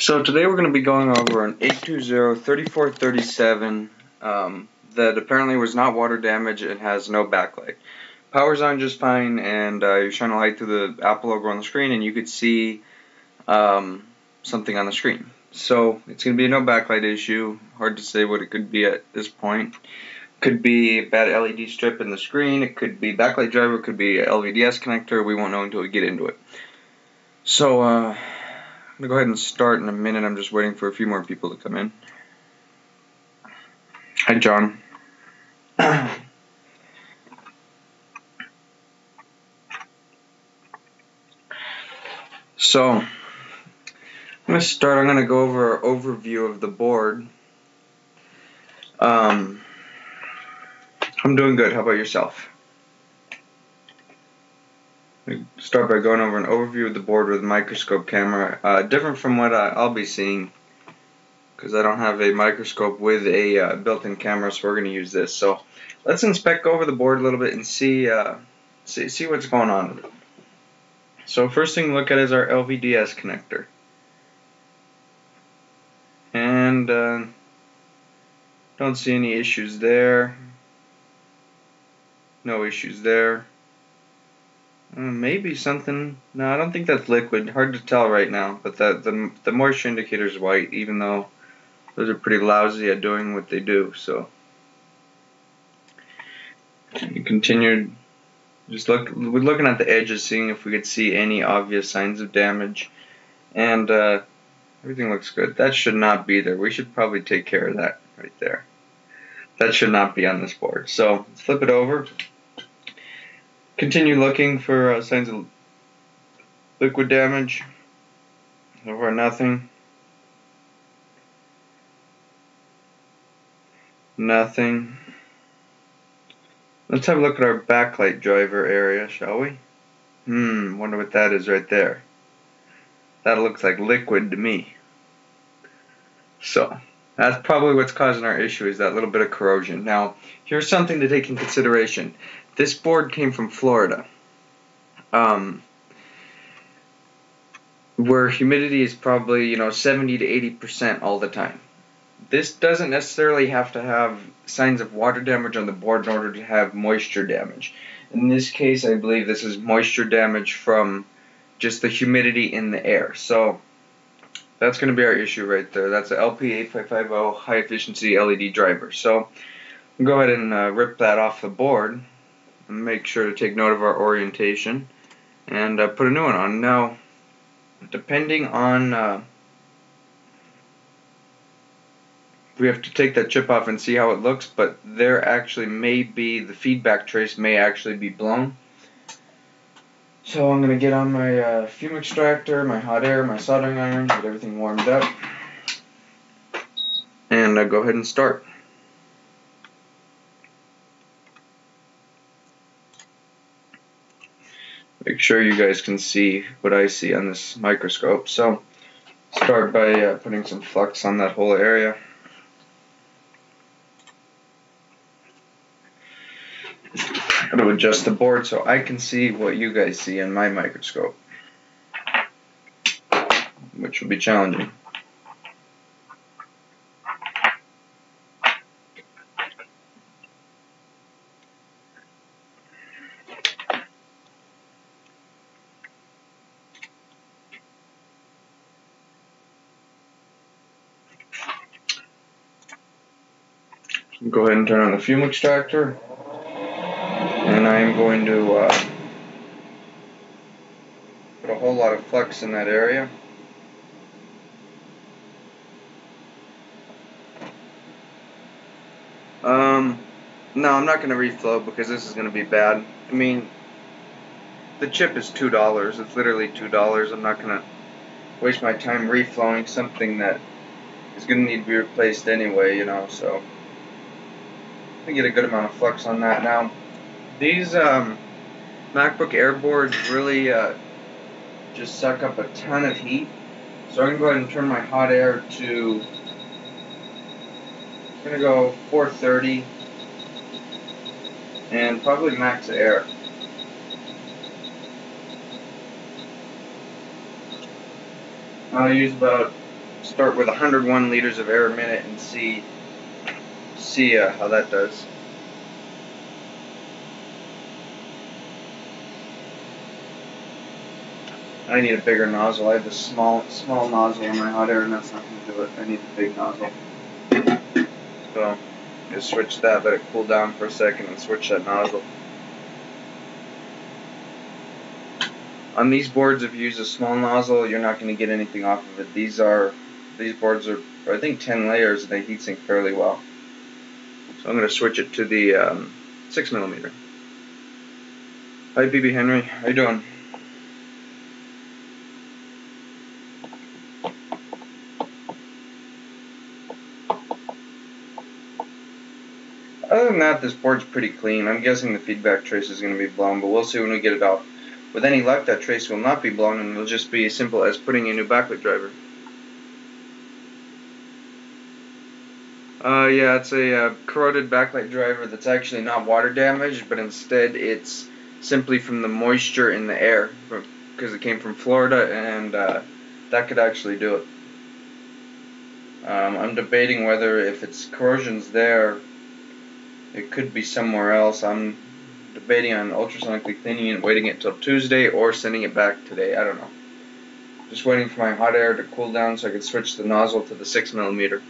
So today we're going to be going over an 820-3437 that apparently was not water damage and has no backlight. Power's on just fine, and you're shining a light through the Apple logo on the screen and you could see something on the screen. So it's going to be a no backlight issue. Hard to say what it could be at this point. Could be a bad LED strip in the screen, it could be backlight driver, it could be a LVDS connector. We won't know until we get into it. So I'm going to go ahead and start in a minute. I'm just waiting for a few more people to come in. Hi, John. So, I'm going to start. I'm going to go over an overview of the board. I'm doing good. How about yourself? Start by going over an overview of the board with a microscope camera, different from what I'll be seeing, because I don't have a microscope with a built-in camera, so we're going to use this. So let's go over the board a little bit and see what's going on with it. So first thing to look at is our LVDS connector, and don't see any issues there. No issues there. Maybe something. No, I don't think that's liquid. Hard to tell right now. But the moisture indicator is white, even though those are pretty lousy at doing what they do. So we continued. We're looking at the edges, seeing if we could see any obvious signs of damage, and everything looks good. That should not be there. We should probably take care of that right there. That should not be on this board. So let's flip it over. Continue looking for signs of liquid damage. So far, nothing. Nothing. Let's have a look at our backlight driver area, shall we? Wonder what that is right there. That looks like liquid to me. So that's probably what's causing our issue, is that little bit of corrosion. Now, here's something to take in consideration. This board came from Florida, where humidity is probably 70 to 80% all the time. This doesn't necessarily have to have signs of water damage on the board in order to have moisture damage. In this case, I believe this is moisture damage from just the humidity in the air. So that's going to be our issue right there. That's a LP8550 high efficiency LED driver. So we'll go ahead and rip that off the board. Make sure to take note of our orientation and put a new one on. Now, depending on, we have to take that chip off and see how it looks, but there actually may be, the feedback trace may actually be blown. So I'm going to get on my fume extractor, my hot air, my soldering iron, get everything warmed up, and go ahead and start. Make sure you guys can see what I see on this microscope. So start by putting some flux on that whole area. I'm going to adjust the board so I can see what you guys see in my microscope, which will be challenging. Go ahead and turn on the fume extractor, and I am going to put a whole lot of flux in that area. No, I'm not going to reflow because this is going to be bad. I mean, the chip is $2. It's literally $2. I'm not going to waste my time reflowing something that is going to need to be replaced anyway, so I get a good amount of flux on that. Now, these MacBook Air boards really just suck up a ton of heat, so I'm going to go ahead and turn my hot air to, I'm going to go 430 and probably max air. I'll use about start with 101 liters of air a minute and see how that does. I need a bigger nozzle. I have a small nozzle in my hot air, and that's not going to do it. I need a big nozzle. So just switch that, let it cool down for a second, and switch that nozzle. On these boards, if you use a small nozzle, you're not going to get anything off of it. These boards are, I think, 10 layers, and they heatsink fairly well. So I'm going to switch it to the 6mm. Hi, BB Henry. How you doing? Other than that, this board's pretty clean. I'm guessing the feedback trace is going to be blown, but we'll see when we get it off. With any luck, that trace will not be blown, and it'll just be as simple as putting a new backlight driver. Yeah, it's a corroded backlight driver that's actually not water damaged, but instead it's simply from the moisture in the air, because it came from Florida, and that could actually do it. I'm debating whether if it's corrosion's there, it could be somewhere else. I'm debating on ultrasonically cleaning it, waiting it till Tuesday, or sending it back today. I don't know. Just waiting for my hot air to cool down so I can switch the nozzle to the 6mm.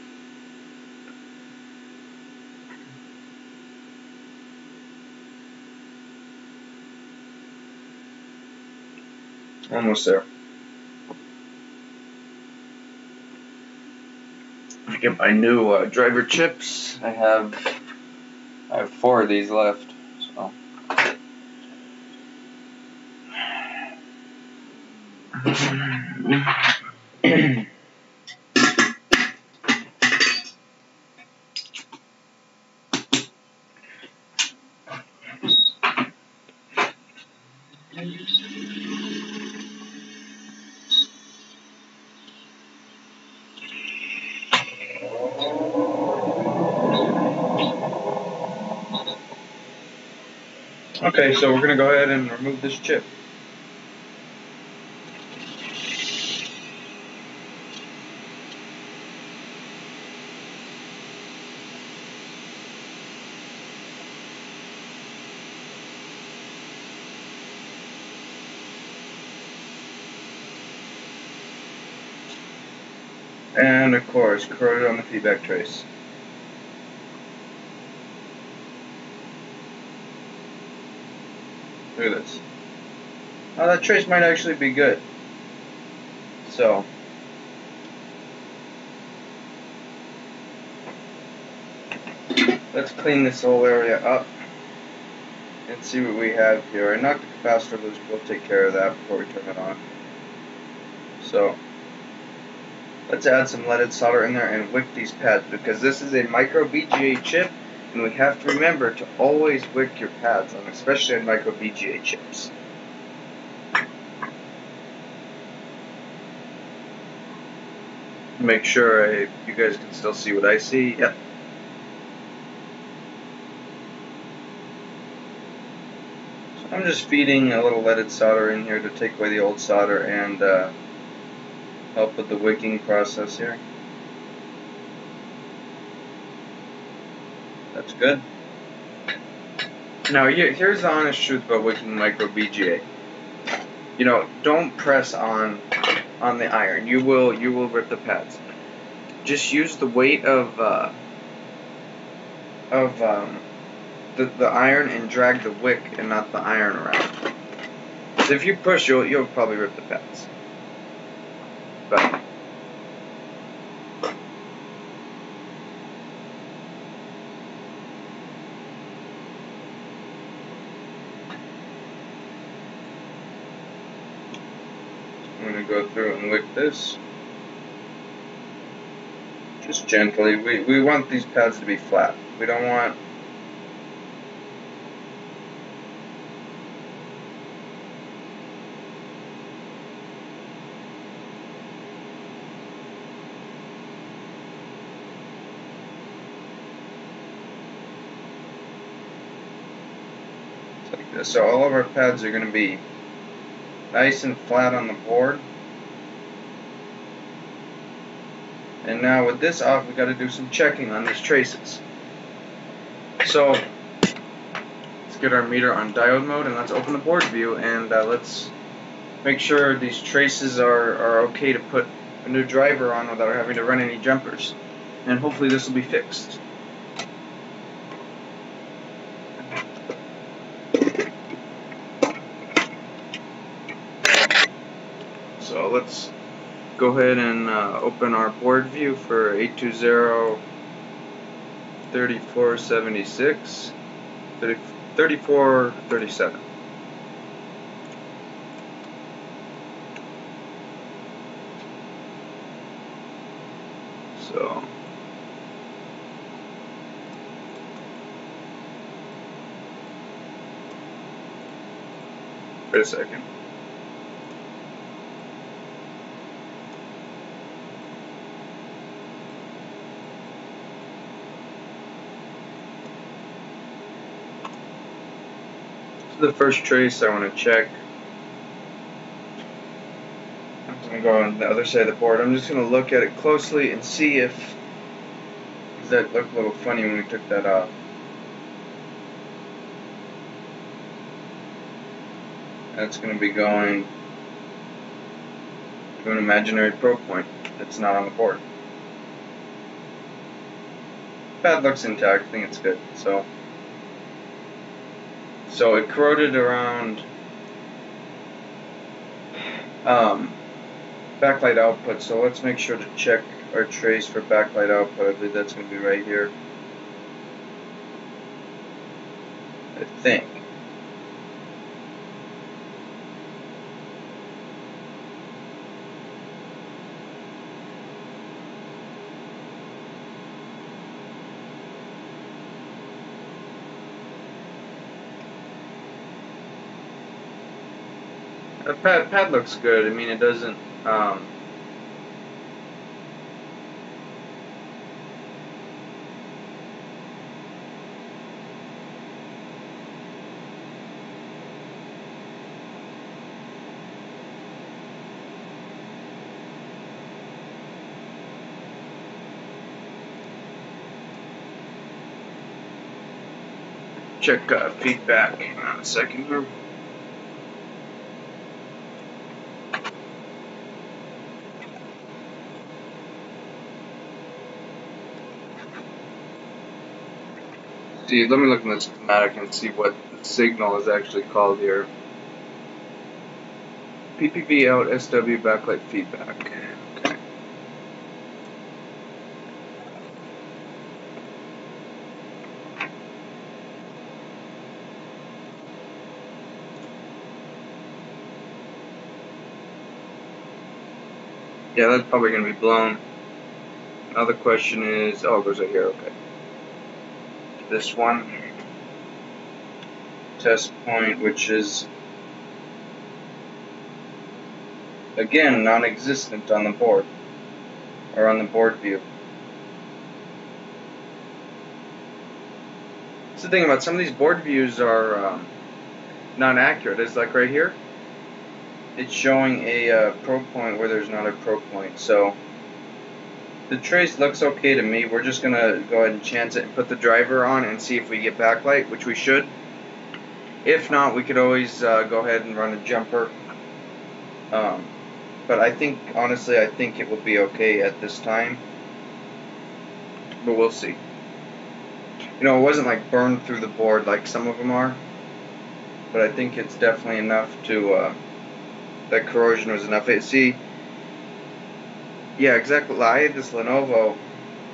Almost there. I get my new driver chips. I have 4 of these left. So. Okay, so we're going to go ahead and remove this chip. And of course, corroded on the feedback trace. Look at this. Now that trace might actually be good. So, let's clean this whole area up and see what we have here. I knocked the capacitor loose, we'll take care of that before we turn it on. So, let's add some leaded solder in there and wick these pads, because this is a micro BGA chip, and we have to remember to always wick your pads on, especially on micro BGA chips. Make sure you guys can still see what I see. Yep. So I'm just feeding a little leaded solder in here to take away the old solder and help with the wicking process here. That's good. Now here's the honest truth about wicking micro BGA. You know, don't press on the iron. You will rip the pads. Just use the weight of the iron and drag the wick and not the iron around. So if you push, you'll probably rip the pads. But I'm going to go through and wick this. Just gently. We want these pads to be flat. We don't want like this. So all of our pads are going to be nice and flat on the board. And now with this off, we got to do some checking on these traces. So let's get our meter on diode mode and let's open the board view and let's make sure these traces are okay to put a new driver on without having to run any jumpers. And hopefully this will be fixed. So let's go ahead and open our board view for 820-3476, 3437. So wait a second. The first trace I want to check. I'm going to go on the other side of the board. I'm just going to look at it closely and see if that looked a little funny when we took that off. That's going to be going to an imaginary probe point that's not on the board. Pad looks intact. I think it's good. So it corroded around backlight output, so let's make sure to check our trace for backlight output. I believe that's going to be right here. I think. The pad looks good. I mean, it doesn't. Check feedback. Hang on a second here. See, let me look in the schematic and see what the signal is actually called here. PPV out SW backlight feedback. Okay. Yeah, that's probably going to be blown. Now the question is, oh, it goes right here, okay. This one, test point, which is, again, non-existent on the board, or on the board view. That's the thing about some of these board views are not accurate. It's like right here, it's showing a probe point where there's not a probe point. So the trace looks okay to me. We're just going to go ahead and chance it and put the driver on and see if we get backlight, which we should. If not, we could always go ahead and run a jumper. But I think, honestly, I think it will be okay at this time. But we'll see. You know, it wasn't like burned through the board like some of them are. But I think it's definitely enough to, that corrosion was enough. See, yeah, exactly. I had this Lenovo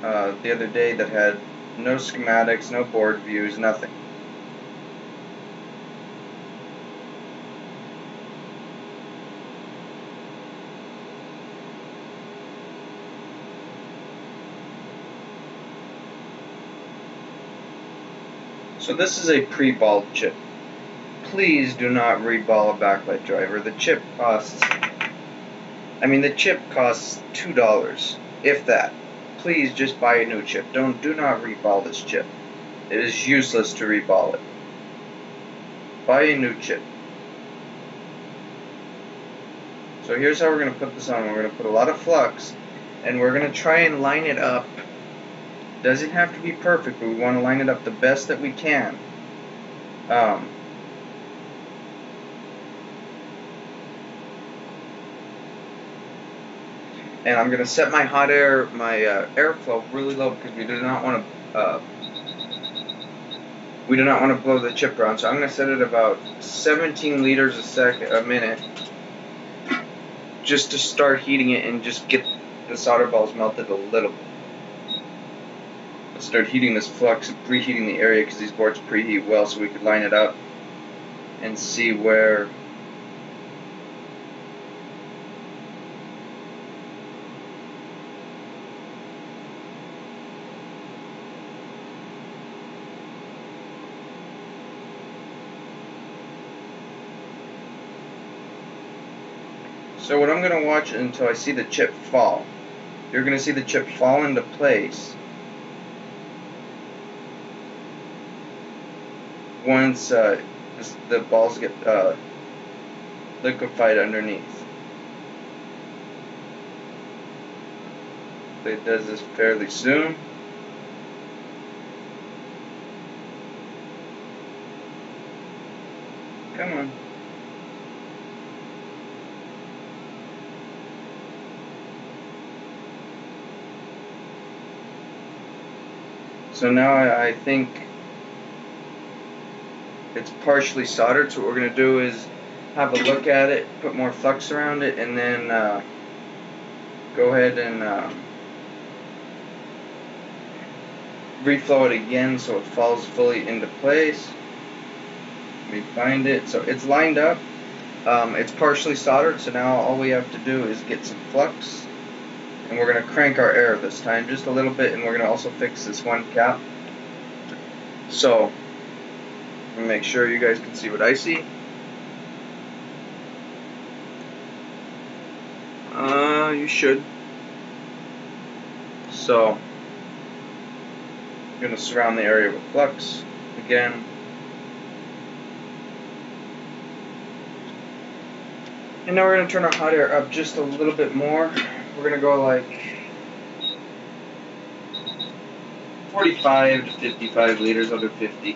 the other day that had no schematics, no board views, nothing. So this is a pre-balled chip. Please do not re-ball a backlight driver. The chip costs, the chip costs $2, if that. Please just buy a new chip. Do not re-ball this chip. It is useless to re-ball it. Buy a new chip. So here's how we're going to put this on. We're going to put a lot of flux, and we're going to try and line it up. Doesn't have to be perfect, but we want to line it up the best that we can. And I'm going to set my hot air, my airflow really low, because we do not want to blow the chip around. So I'm going to set it about 17 liters a minute, just to start heating it and just get the solder balls melted a little bit. Let's start heating this flux and preheating the area, because these boards preheat well, so we could line it up and see where. So what I'm going to watch until I see the chip fall. You're going to see the chip fall into place once the balls get liquefied underneath. It does this fairly soon. Come on. So now I think it's partially soldered, so what we're going to do is have a look at it, put more flux around it, and then go ahead and reflow it again so it falls fully into place. Let me find it. So it's lined up. It's partially soldered, so now all we have to do is get some flux. And we're going to crank our air this time just a little bit, and we're going to also fix this one cap. So, let me make sure you guys can see what I see. You should. So, I'm going to surround the area with flux again. And now we're going to turn our hot air up just a little bit more. We're going to go like 45 to 55 liters, under 50.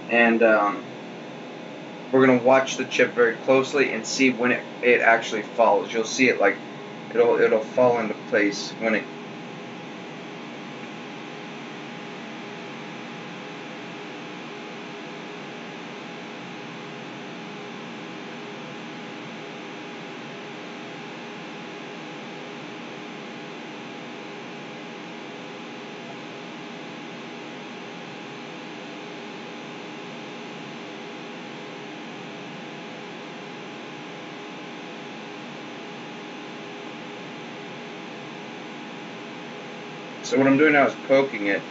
And we're going to watch the chip very closely and see when it actually falls. You'll see it like, it'll fall into place when it. So what I'm doing now is poking it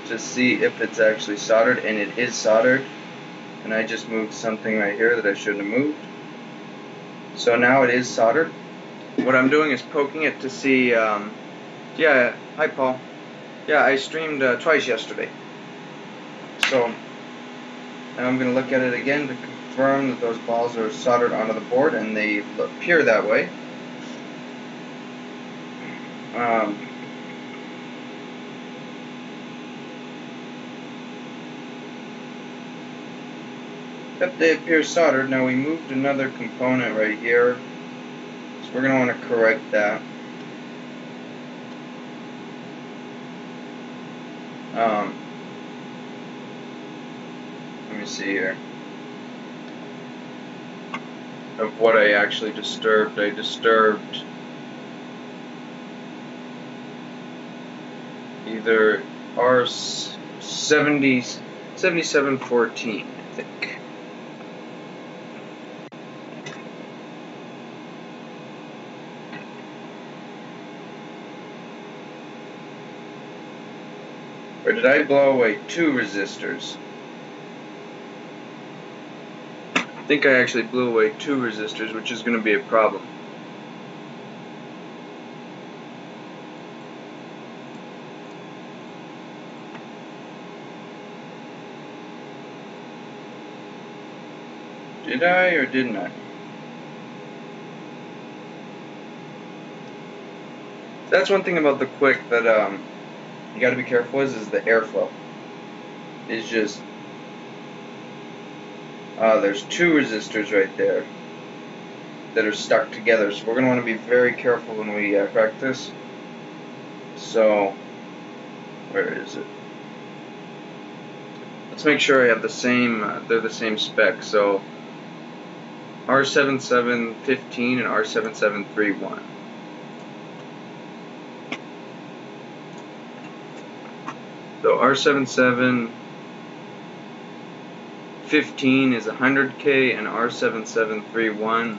to see if it's actually soldered, and it is soldered. And I just moved something right here that I shouldn't have moved. So now it is soldered. What I'm doing is poking it to see, yeah, hi Paul. Yeah, I streamed twice yesterday. So, and I'm going to look at it again to confirm that those balls are soldered onto the board, and they appear that way. Yep, they appear soldered. Now we moved another component right here, so we're going to want to correct that. Let me see here. Of what I actually disturbed. I disturbed either R7714, I think. Or did I blow away 2 resistors? I think I actually blew away 2 resistors, which is going to be a problem. Did I or didn't I? That's one thing about the Quick that you got to be careful with is the airflow. It's just there's two resistors right there that are stuck together, so we're going to want to be very careful when we crack this. So, where is it? Let's make sure I have the same, they're the same spec. So, R7715 and R7731. So, R7715 is 100K and R7731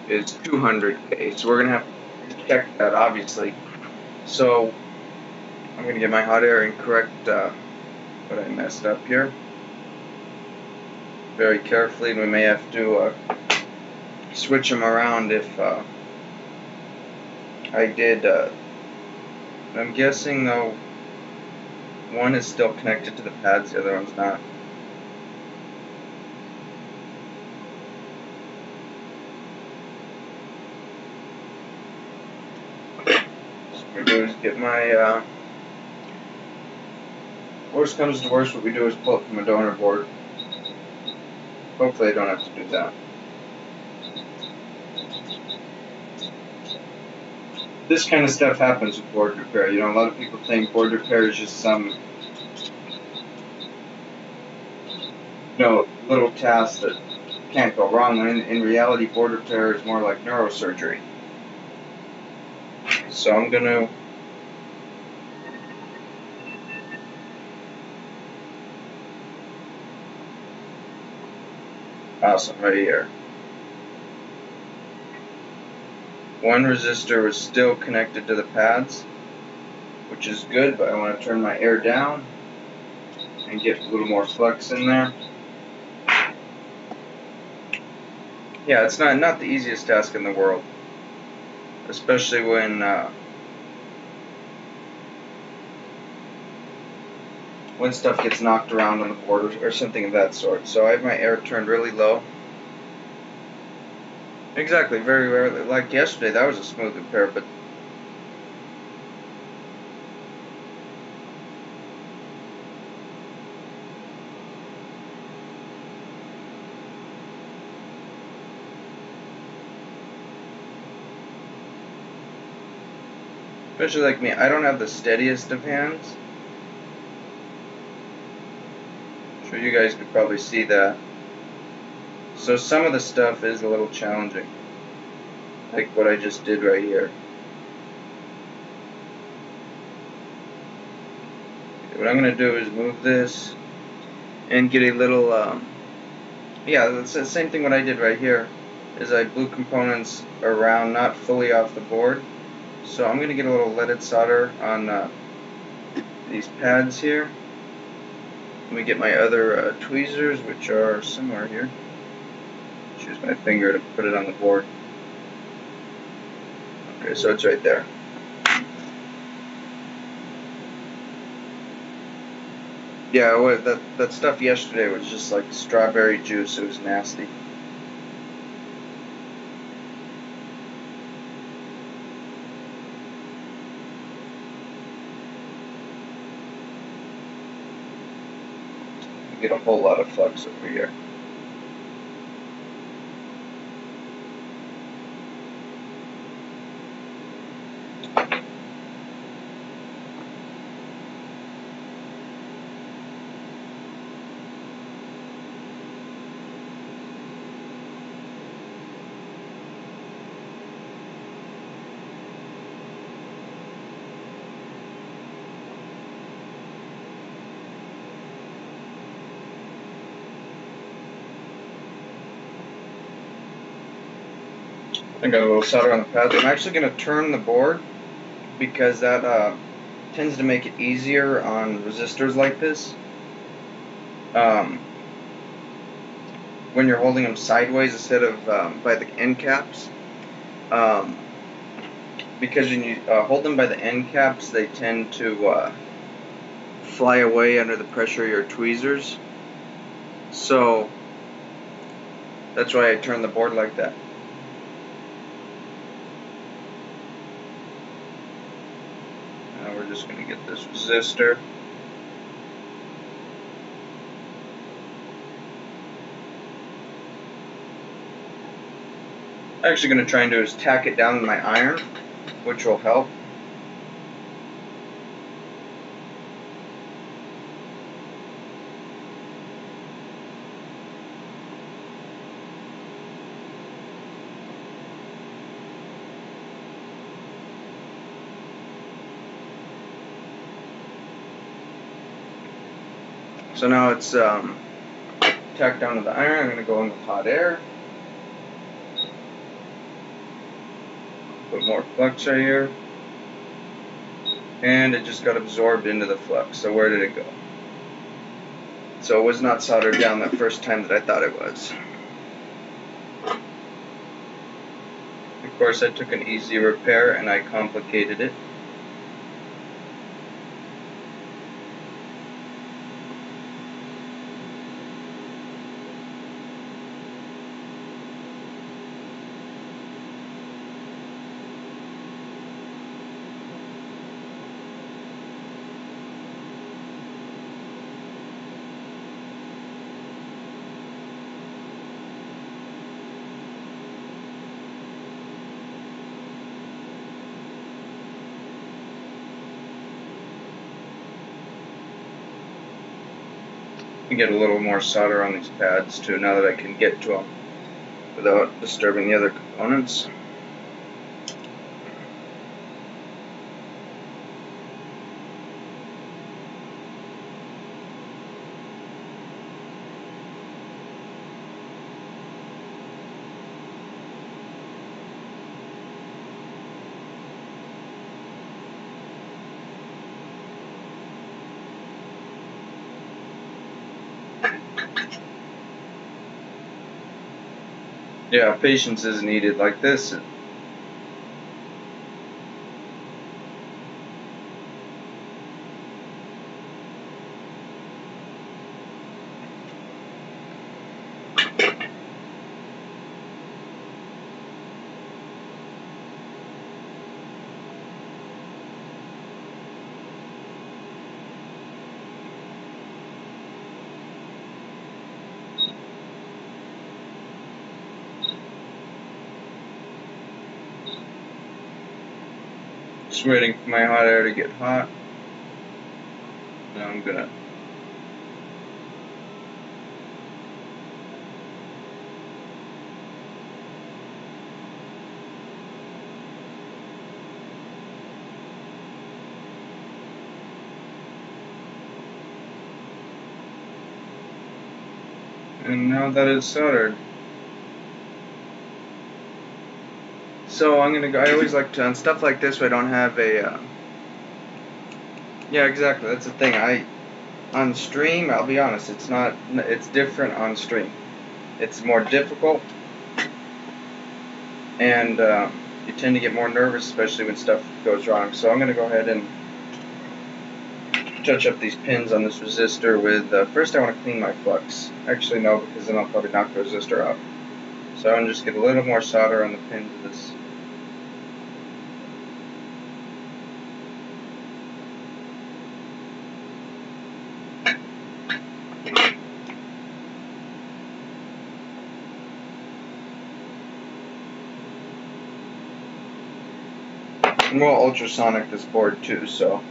is 200K. So we're going to have to check that, obviously. So I'm going to get my hot air and correct what I messed up here very carefully, and we may have to switch them around if I did. I'm guessing though one is still connected to the pads, the other one's not. What we do is get my worst comes to worst, what we do is pull it from a donor board. Hopefully I don't have to do that. This kind of stuff happens with board repair. You know, a lot of people think board repair is just some, little task that can't go wrong. When in reality, board repair is more like neurosurgery. So I'm gonna awesome right here. One resistor was still connected to the pads, which is good, but I want to turn my air down and get a little more flux in there. Yeah, it's not the easiest task in the world, especially when stuff gets knocked around on the board or something of that sort. So I have my air turned really low. Exactly, very rarely. Like yesterday, that was a smooth repair, but especially like me, I don't have the steadiest of hands. I'm sure you guys could probably see that. So some of the stuff is a little challenging, like what I just did right here. What I'm going to do is move this and get a little, yeah, it's the same thing what I did right here, is I blew components around, not fully off the board. So I'm going to get a little leaded solder on these pads here. Let me get my other tweezers, which are somewhere here. Use my finger to put it on the board. Okay, so it's right there. Yeah, that stuff yesterday was just like strawberry juice. It was nasty. You get a whole lot of flux over here. I got a little solder on the pads. I'm actually going to turn the board because that tends to make it easier on resistors like this. When you're holding them sideways instead of by the end caps. Because when you hold them by the end caps, they tend to fly away under the pressure of your tweezers. So That's why I turn the board like that. Now we're just going to get this resistor. I'm actually going to try and do is tack it down with my iron, which will help. So now it's tacked down to the iron. I'm going to go in with hot air. Put more flux right here. And it just got absorbed into the flux. So where did it go? So it was not soldered down that first time that I thought it was. Of course, I took an easy repair and I complicated it. Get a little more solder on these pads too, now that I can get to them without disturbing the other components. Yeah, patience is needed like this. Just waiting for my hot air to get hot. Now I'm gonna and now that it's soldered. So I'm gonna go. I always like to on stuff like this where I don't have a. Yeah, exactly. That's the thing. On stream, I'll be honest. It's not. It's different on stream. It's more difficult, and you tend to get more nervous, especially when stuff goes wrong. So I'm gonna go ahead and touch up these pins on this resistor with. First, I want to clean my flux. Actually, no, because then I'll probably knock the resistor out. So I'm gonna just get a little more solder on the pins of this. And we'll ultrasonic this board too, so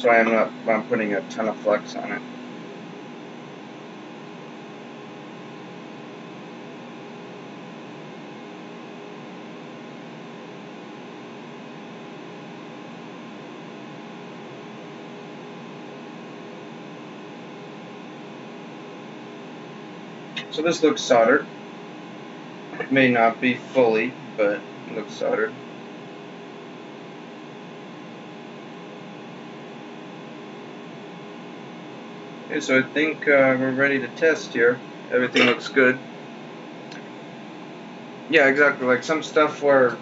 I'm putting a ton of flux on it. So this looks soldered. It may not be fully, but it looks soldered. Okay, so I think we're ready to test here. Everything looks good. Yeah, exactly. Like some stuff where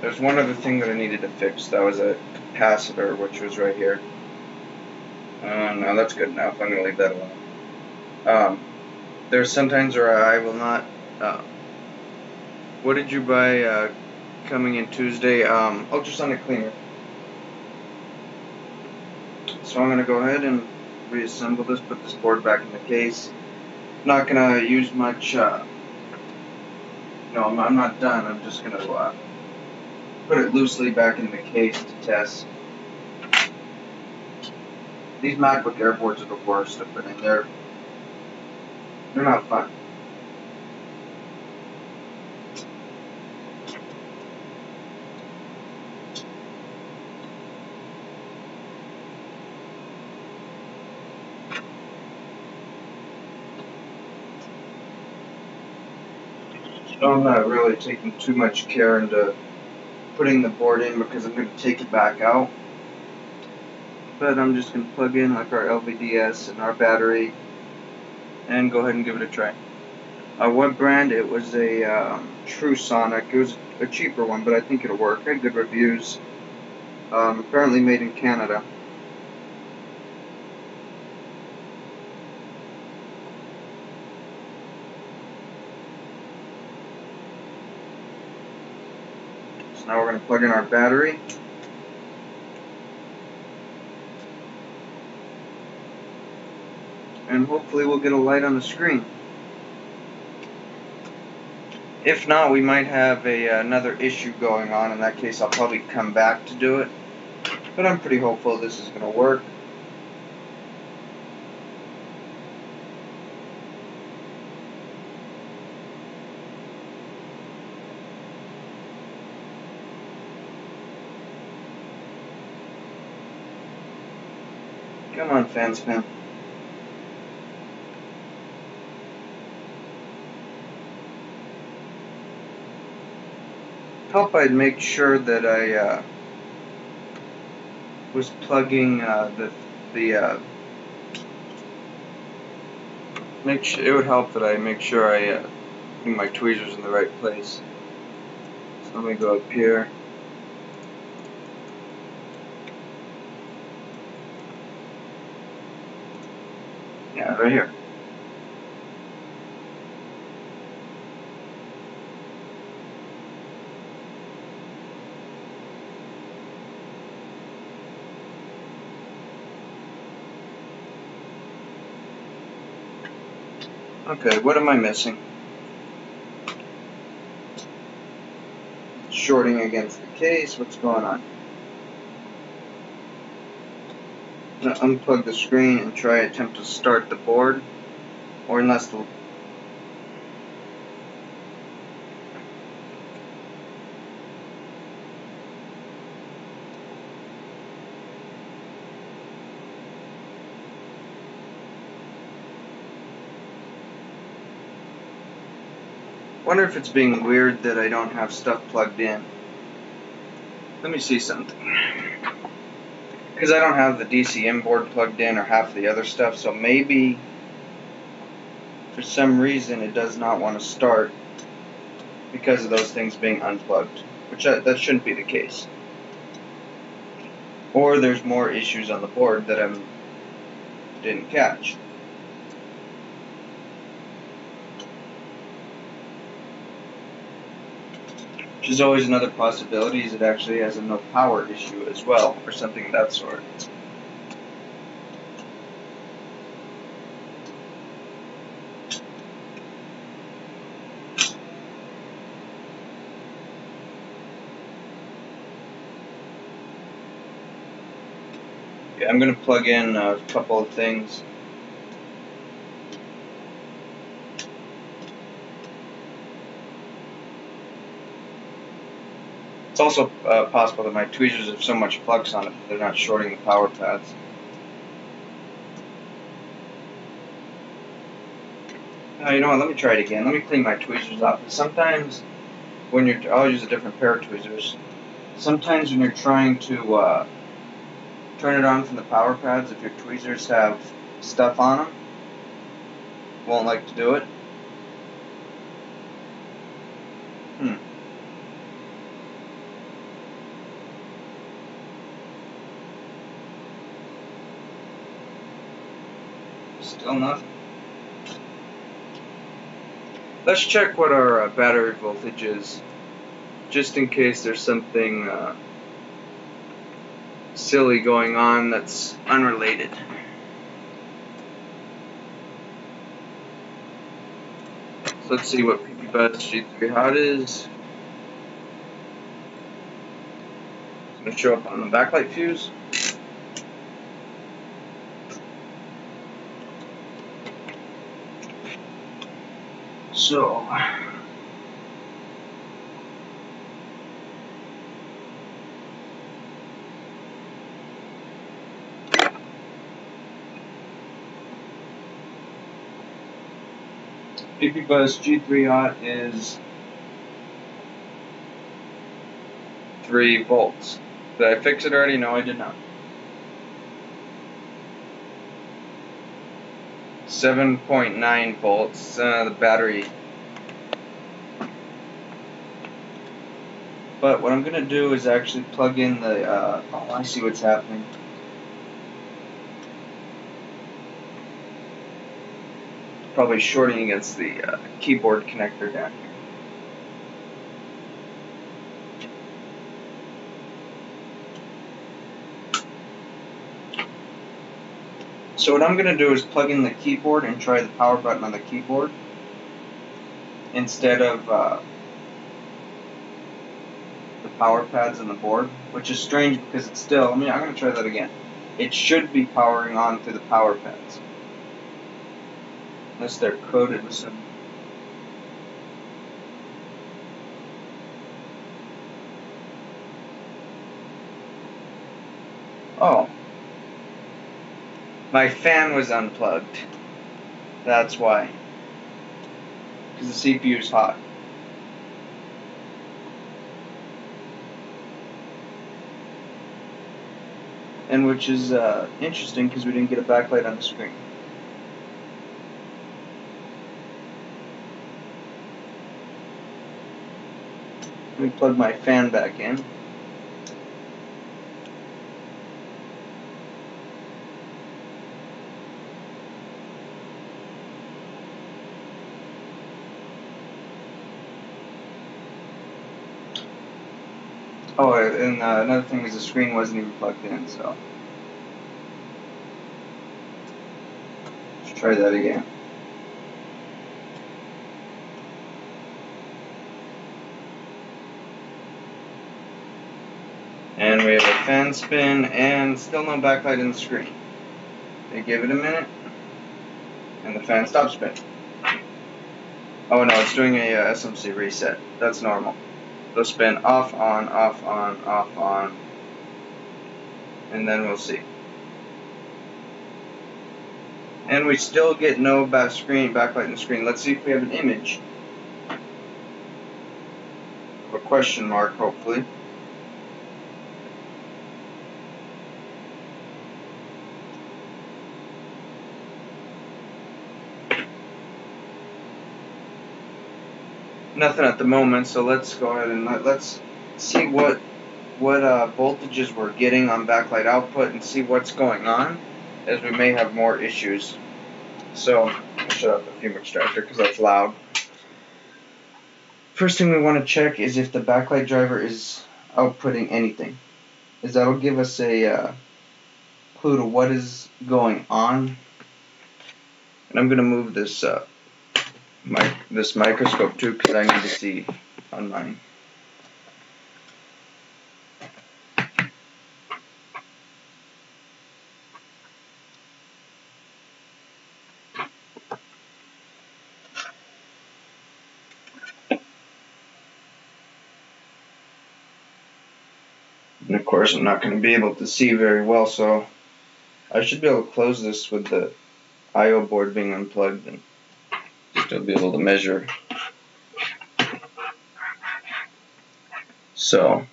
there's one other thing that I needed to fix. That was a capacitor, which was right here. No, that's good enough. I'm going to leave that alone. There's sometimes where I will not. What did you buy coming in Tuesday? Ultrasonic cleaner. So I'm going to go ahead and reassemble this, put this board back in the case. Not going to use much. No, I'm not done. I'm just going to put it loosely back in the case to test. These MacBook Air boards are the worst to put in there. They're not fun. So I'm not really taking too much care into putting the board in because I'm going to take it back out. But I'm just going to plug in like our LVDS and our battery and go ahead and give it a try. What brand? It was a TrueSonic. It was a cheaper one, but I think it'll work. I had good reviews. Apparently made in Canada. So now we're going to plug in our battery. And hopefully we'll get a light on the screen. If not, we might have another issue going on. In that case, I'll probably come back to do it. But I'm pretty hopeful this is going to work. Come on, fan. Hope I'd make sure that I was plugging it would help that I make sure I put my tweezers in the right place. So let me go up here. Yeah, right here. Okay, what am I missing? Shorting against the case, what's going on? I'm going to unplug the screen and try attempt to start the board, or unless the wonder if it's being weird that I don't have stuff plugged in. Let me see something. Because I don't have the DC board plugged in or half the other stuff, so maybe for some reason it does not want to start because of those things being unplugged, which that shouldn't be the case. Or there's more issues on the board that I didn't catch. Which is always another possibility, is it actually has a no power issue as well, or something of that sort. Yeah, I'm going to plug in a couple of things. It's also possible that my tweezers have so much flux on it that they're not shorting the power pads. You know what, let me try it again. Let me clean my tweezers off. Sometimes when I'll use a different pair of tweezers. Sometimes when you're trying to turn it on from the power pads, if your tweezers have stuff on them, won't like to do it. Still nothing. Let's check what our battery voltage is, just in case there's something silly going on that's unrelated. So let's see what PP-Bus G3 hot is. It's going to show up on the backlight fuse. So PP-Bus G3 hot is 3 volts. Did I fix it already? No, I did not. 7.9 volts. The battery. But what I'm going to do is actually plug in the, oh, I see what's happening. Probably shorting against the keyboard connector down here. So what I'm going to do is plug in the keyboard and try the power button on the keyboard instead of the power pads on the board, which is strange because it's still, I'm going to try that again. It should be powering on through the power pads. Unless they're coated with some. Oh. My fan was unplugged. That's why. Because the CPU is hot. And which is interesting because we didn't get a backlight on the screen. Let me plug my fan back in. Oh, and another thing is the screen wasn't even plugged in, so let's try that again. And we have a fan spin and still no backlight in the screen. They give it a minute and the fan stops spinning. Oh no, it's doing a SMC reset. That's normal. It'll spin off, on, off, on, off, on, and then we'll see. And we still get no backlight in the screen. Let's see if we have an image. A question mark, hopefully. Nothing at the moment, so let's go ahead and let's see what voltages we're getting on backlight output and see what's going on, as we may have more issues. So I'll shut off the fume extractor because that's loud. First thing we want to check is if the backlight driver is outputting anything, as that'll give us a clue to what is going on. And I'm going to move this this microscope too, because I need to see on mine. And of course I'm not going to be able to see very well, so I should be able to close this with the I/O board being unplugged and still be able to measure. So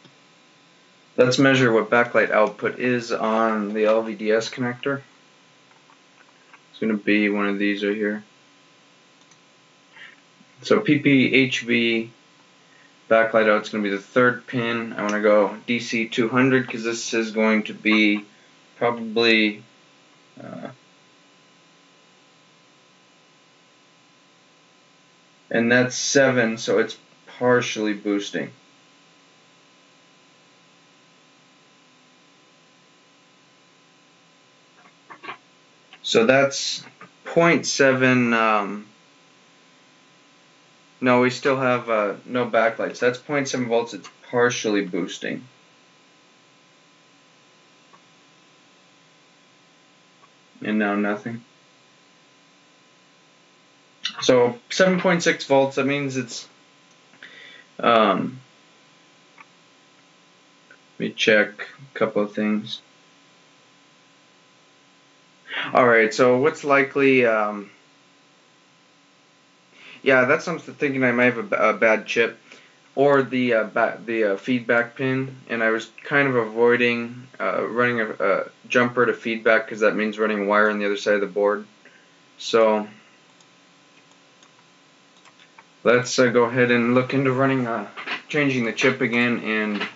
let's measure what backlight output is on the LVDS connector. It's going to be one of these right here. So PPHV backlight out is going to be the third pin. I want to go DC 200 because this is going to be probably and that's 7, so it's partially boosting. So that's 0.7. No, we still have no backlights. That's 0.7 volts. It's partially boosting. And now nothing. So 7.6 volts. That means it's. Let me check a couple of things. Alright, so what's likely, yeah, that's something thinking I might have a bad chip, or the feedback pin, and I was kind of avoiding running a jumper to feedback because that means running a wire on the other side of the board. So let's go ahead and look into running, changing the chip again, and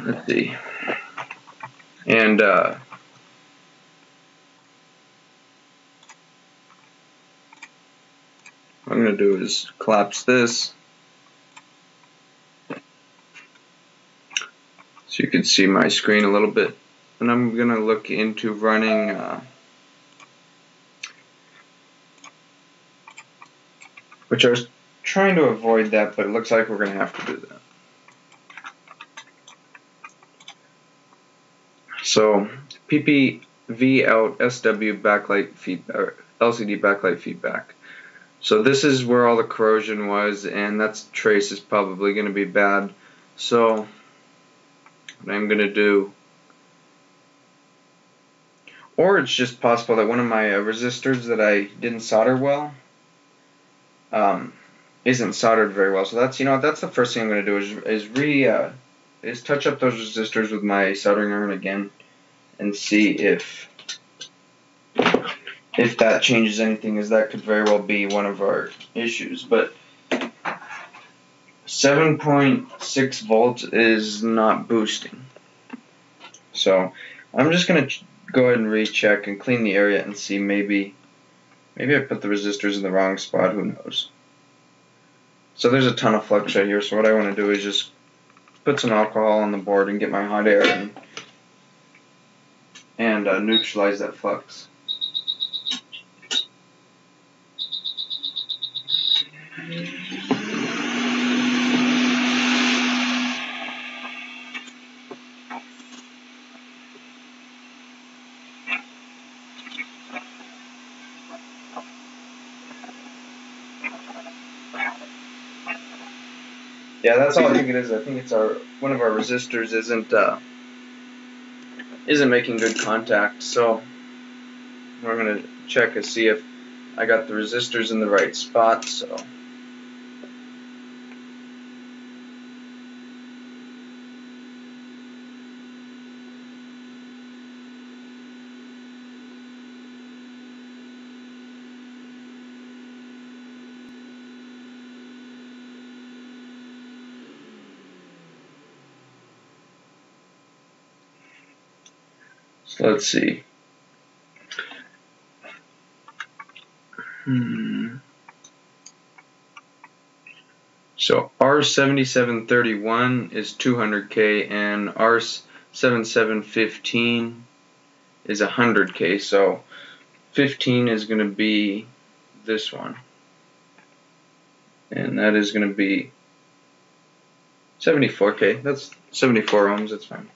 let's see, and what I'm going to do is collapse this so you can see my screen a little bit, and I'm going to look into running which I was trying to avoid that, but it looks like we're going to have to do that. So PPV out SW backlight feedback, LCD backlight feedback. So this is where all the corrosion was, and that trace is probably going to be bad. So what I'm going to do, or it's just possible that one of my resistors that I didn't solder well isn't soldered very well. So that's, that's the first thing I'm going to do is touch up those resistors with my soldering iron again and see if that changes anything, as that could very well be one of our issues. But 7.6 volts is not boosting. So I'm just going to go ahead and recheck and clean the area and see maybe I put the resistors in the wrong spot, who knows. So there's a ton of flux right here, so what I want to do is just put some alcohol on the board and get my hot air and neutralize that flux. Yeah, that's all I think it is. I think it's one of our resistors isn't making good contact. So we're gonna check and see if I got the resistors in the right spot. So let's see. So R7731 is 200K and R7715 is 100K. So 15 is going to be this one, and that is going to be 74K. That's 74 ohms. That's fine.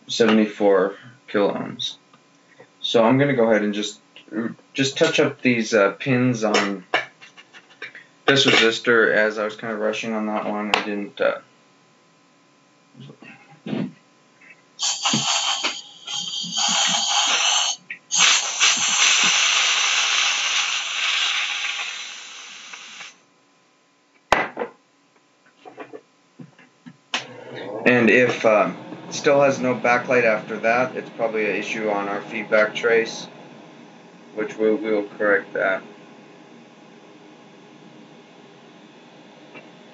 74 kilo ohms. So I'm going to go ahead and just touch up these pins on this resistor, as I was kind of rushing on that one. I didn't and if it still has no backlight after that, it's probably an issue on our feedback trace, which we will correct that.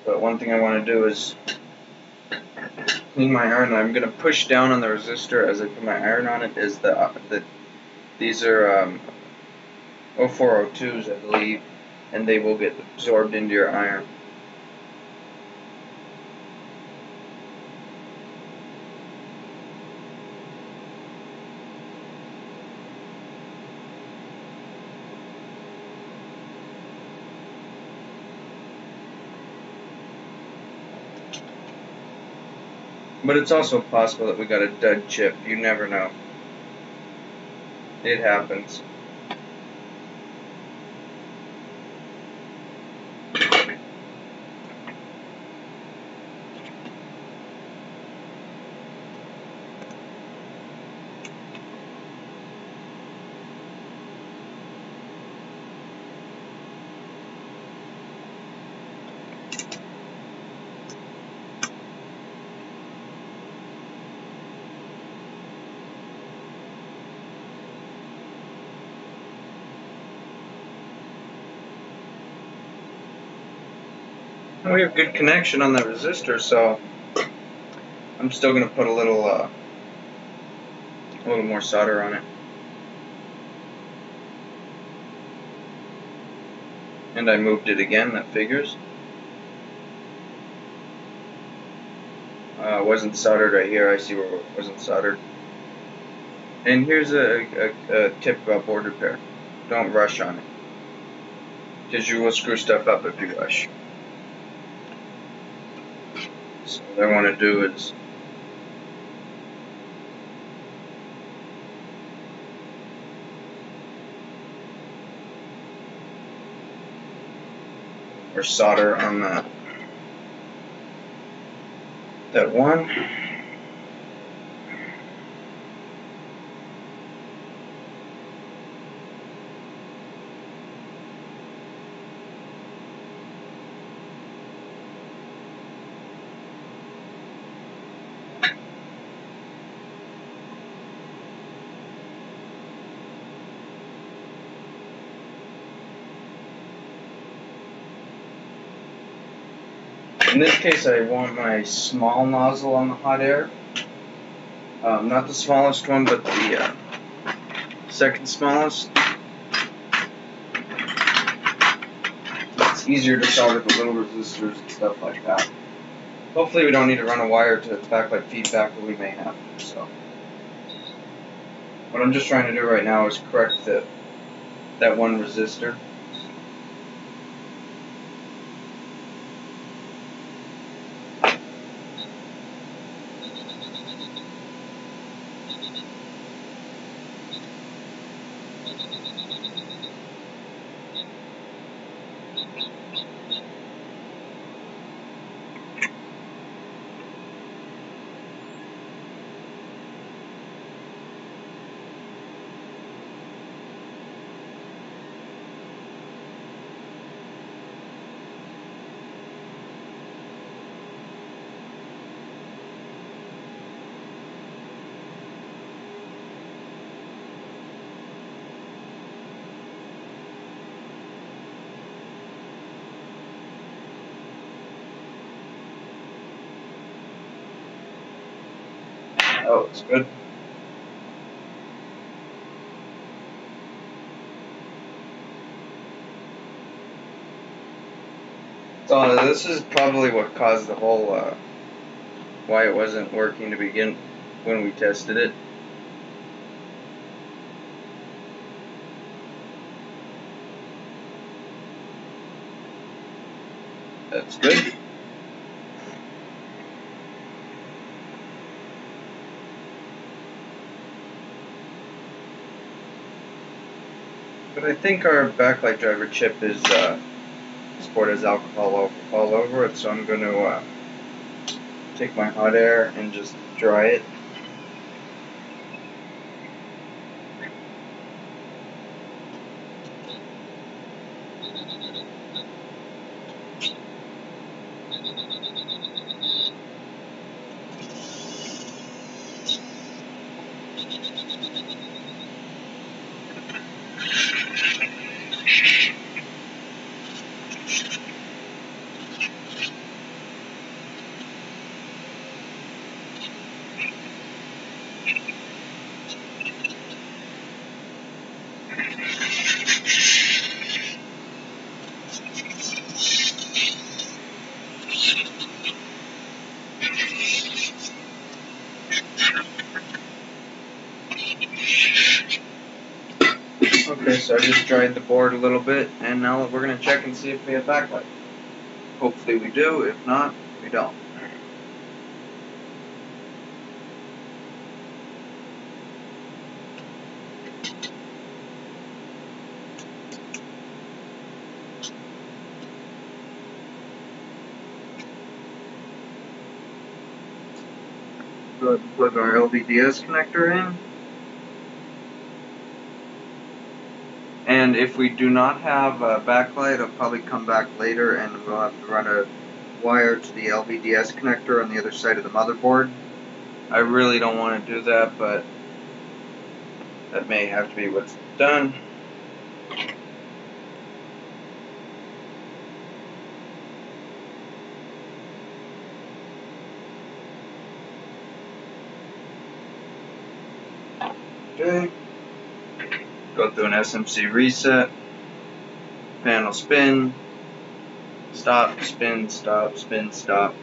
But one thing I want to do is clean my iron. I'm going to push down on the resistor as I put my iron on it. These are 0402s, I believe, and they will get absorbed into your iron. But it's also possible that we got a dud chip. You never know. It happens. We have good connection on that resistor, so I'm still going to put a little more solder on it. And I moved it again, that figures. It wasn't soldered right here. I see where it wasn't soldered. And here's a tip about board repair. Don't rush on it, because you will screw stuff up if you rush. So what I want to do is solder on that one. In this case, I want my small nozzle on the hot air. Not the smallest one, but the second smallest. It's easier to solder the little resistors and stuff like that. Hopefully we don't need to run a wire to backlight feedback, but we may have to. So what I'm just trying to do right now is correct that one resistor. Oh, it's good. So this is probably what caused the whole why it wasn't working to begin when we tested it. That's good. But I think our backlight driver chip is sport has alcohol all over it, so I'm going to take my hot air and just dry it. Okay, so I just dried the board a little bit, and now we're going to check and see if we have backlight. Hopefully we do, if not, we don't. Go ahead and plug our LVDS connector in. And if we do not have a backlight, I'll probably come back later and we'll have to run a wire to the LVDS connector on the other side of the motherboard. I really don't want to do that, but that may have to be what's done. Okay. Go through an SMC reset. Panel spin. Stop, spin, stop, spin, stop.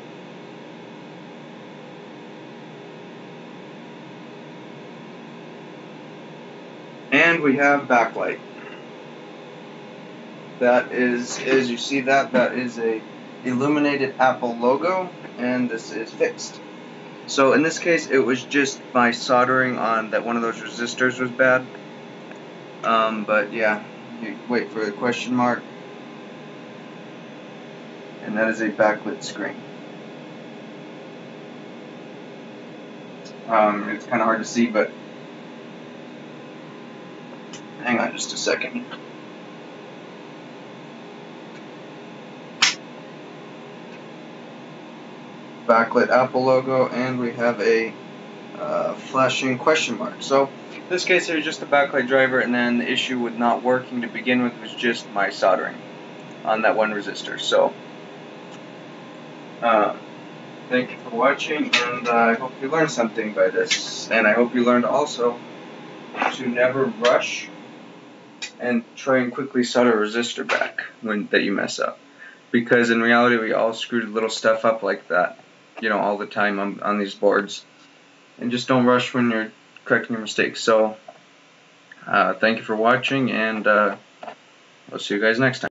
And we have backlight. That is, as you see that is a illuminated Apple logo, and this is fixed. So in this case, it was just my soldering on that one of those resistors was bad. But yeah, you wait for the question mark. And that is a backlit screen. It's kind of hard to see, but hang on just a second. Backlit Apple logo, and we have a flashing question mark. So in this case, there's just a backlight driver, and then the issue with not working to begin with was just my soldering on that one resistor. So thank you for watching, and I hope you learned something by this. And I hope you learned also to never rush and try and quickly solder a resistor back that you mess up. Because in reality, we all screwed little stuff up like that, you know, all the time on these boards. And just don't rush when you're correcting your mistakes. So thank you for watching, and I'll see you guys next time.